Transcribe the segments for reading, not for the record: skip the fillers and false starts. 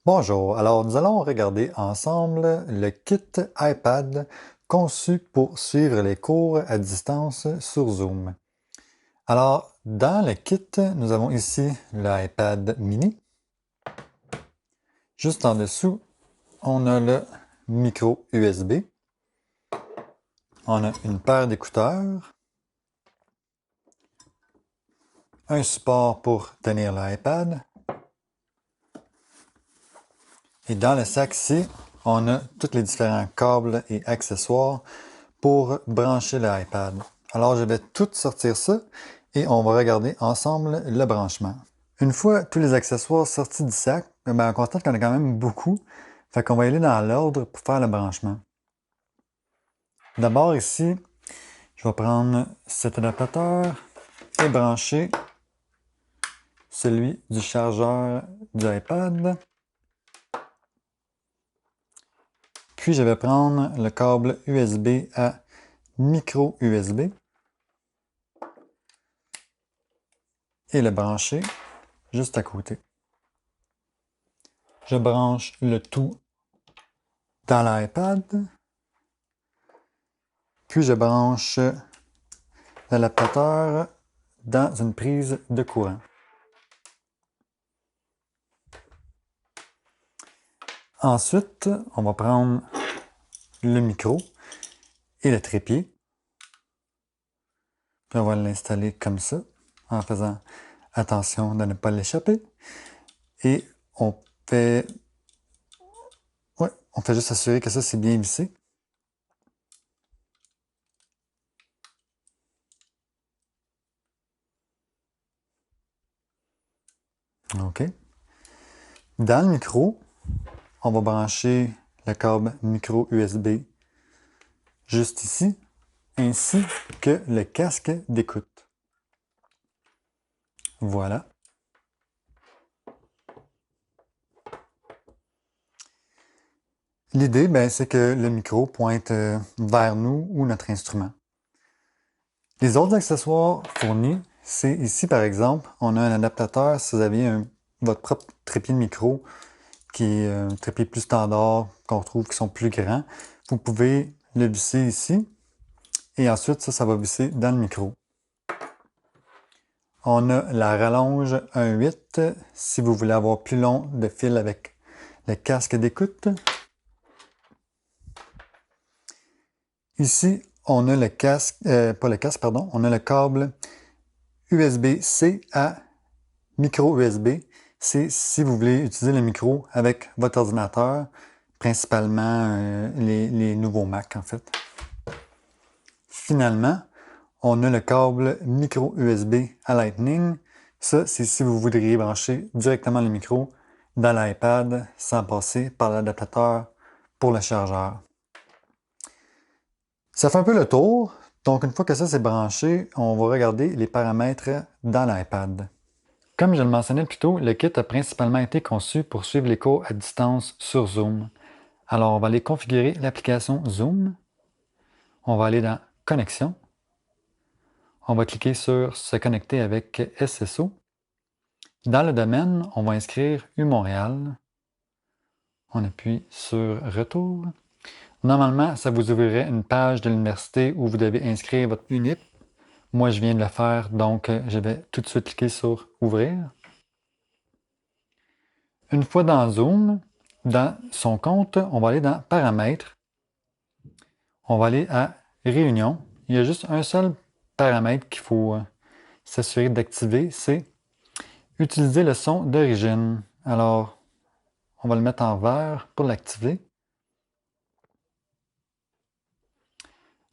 Bonjour, alors nous allons regarder ensemble le kit iPad conçu pour suivre les cours à distance sur Zoom. Alors, dans le kit, nous avons ici l'iPad mini. Juste en dessous, on a le micro USB. On a une paire d'écouteurs, un support pour tenir l'iPad. Et dans le sac ici, on a tous les différents câbles et accessoires pour brancher l'iPad. Alors, je vais tout sortir ça et on va regarder ensemble le branchement. Une fois tous les accessoires sortis du sac, on constate qu'il y en a quand même beaucoup. Fait qu'on va y aller dans l'ordre pour faire le branchement. D'abord ici, je vais prendre cet adaptateur et brancher celui du chargeur du iPad. Puis je vais prendre le câble USB à micro USB et le brancher juste à côté. Je branche le tout dans l'iPad. Puis je branche l'adaptateur dans une prise de courant. Ensuite, on va prendre le micro et le trépied. Puis on va l'installer comme ça, en faisant attention de ne pas l'échapper. Et on fait juste s'assurer que ça c'est bien vissé. OK. Dans le micro, on va brancher le câble micro USB juste ici, ainsi que le casque d'écoute. Voilà. L'idée, c'est que le micro pointe vers nous ou notre instrument. Les autres accessoires fournis, c'est ici par exemple, on a un adaptateur si vous avez votre propre trépied de micro qui est un trépied plus standard, qu'on retrouve qui sont plus grands. Vous pouvez le visser ici et ensuite ça va visser dans le micro. On a la rallonge 1.8 si vous voulez avoir plus long de fil avec le casque d'écoute. Ici, on a le casque, pas le casque, pardon, on a le câble USB-C à micro USB. C'est si vous voulez utiliser le micro avec votre ordinateur, principalement les nouveaux Mac en fait. Finalement, on a le câble micro USB à Lightning. Ça, c'est si vous voudriez brancher directement le micro dans l'iPad sans passer par l'adaptateur pour le chargeur. Ça fait un peu le tour. Donc, une fois que ça c'est branché, on va regarder les paramètres dans l'iPad. Comme je le mentionnais plus tôt, le kit a principalement été conçu pour suivre les cours à distance sur Zoom. Alors, on va aller configurer l'application Zoom. On va aller dans Connexion. On va cliquer sur Se connecter avec SSO. Dans le domaine, on va inscrire U-Montréal. On appuie sur Retour. Normalement, ça vous ouvrirait une page de l'université où vous devez inscrire votre UNIP. Moi, je viens de le faire, donc je vais tout de suite cliquer sur Ouvrir. Une fois dans Zoom, dans son compte, on va aller dans Paramètres. On va aller à Réunion. Il y a juste un seul paramètre qu'il faut s'assurer d'activer, c'est Utiliser le son d'origine. Alors, on va le mettre en vert pour l'activer.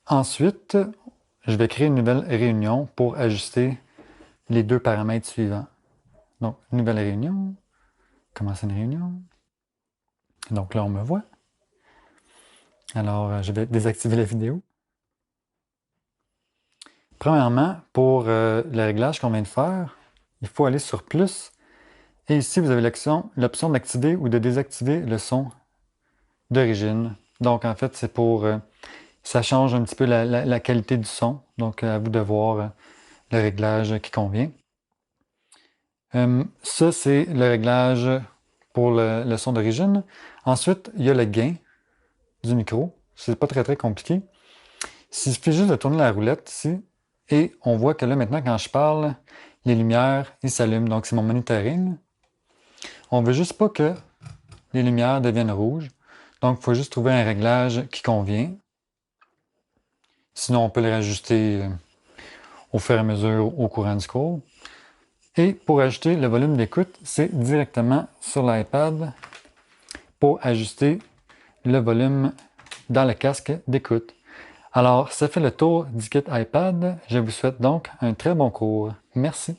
Ensuite, je vais créer une nouvelle réunion pour ajuster les deux paramètres suivants. Donc, nouvelle réunion, commencer une réunion. Donc là, on me voit. Alors, je vais désactiver la vidéo. Premièrement, pour le réglage qu'on vient de faire, il faut aller sur Plus. Et ici, vous avez l'option d'activer ou de désactiver le son d'origine. Donc, en fait, c'est pour... ça change un petit peu la qualité du son. Donc, à vous de voir le réglage qui convient. Ça, c'est le réglage pour le son d'origine. Ensuite, il y a le gain du micro. C'est pas très compliqué. Il suffit juste de tourner la roulette ici et on voit que là maintenant quand je parle, les lumières ils s'allument. Donc c'est mon monitoring. On veut juste pas que les lumières deviennent rouges. Donc il faut juste trouver un réglage qui convient. Sinon on peut les rajuster au fur et à mesure au courant du cours. Et pour ajouter le volume d'écoute, c'est directement sur l'iPad pour ajuster le volume dans le casque d'écoute. Alors, ça fait le tour du kit iPad. Je vous souhaite donc un très bon cours. Merci.